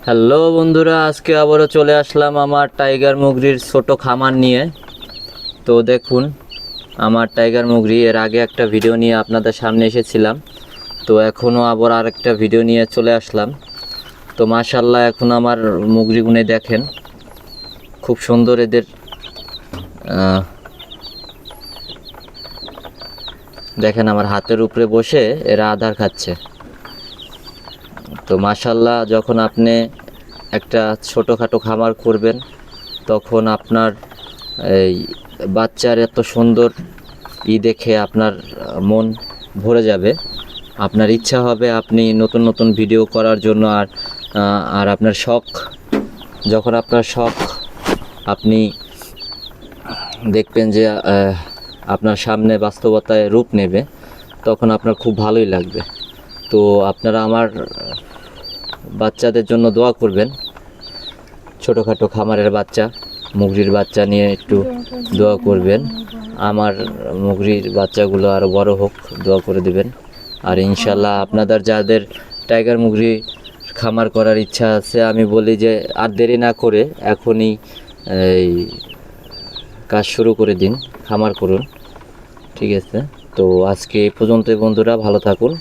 Hello বন্ধুরা, আজকে আবারও চলে আসলাম আমার টাইগার মুগরির ছোট খামার নিয়ে। তো দেখুন আমার টাইগার মুগরি, এর আগে একটা ভিডিও নিয়ে আপনাদের সামনে এসেছিলাম। তো এখনও আবার আরেকটা ভিডিও নিয়ে চলে আসলাম। তো মাশাল্লাহ, এখন আমার মুগরিগুনে দেখেন খুব সুন্দর। এদের দেখেন আমার হাতের উপরে বসে এরা আধার খাচ্ছে। তো মাশাল্লাহ, যখন আপনি একটা ছোটোখাটো খামার করবেন তখন আপনার এই বাচ্চার এত সুন্দর দেখে আপনার মন ভরে যাবে। আপনার ইচ্ছা হবে আপনি নতুন নতুন ভিডিও করার জন্য। আর আপনার শখ, যখন আপনার শখ আপনি দেখবেন যে আপনার সামনে বাস্তবতায় রূপ নেবে, তখন আপনার খুব ভালোই লাগবে। তো আপনারা আমার বাচ্চাদের জন্য দোয়া করবেন। ছোটোখাটো খামারের বাচ্চা, মুগরির বাচ্চা নিয়ে একটু দোয়া করবেন। আমার মুগরির বাচ্চাগুলো আরও বড় হোক, দোয়া করে দেবেন। আর ইনশাল্লাহ আপনাদের যাদের টাইগার মুগরি খামার করার ইচ্ছা আছে, আমি বলি যে আর দেরি না করে এখনই এই কাজ শুরু করে দিন, খামার করুন। ঠিক আছে, তো আজকে এই পর্যন্তই বন্ধুরা, ভালো থাকুন।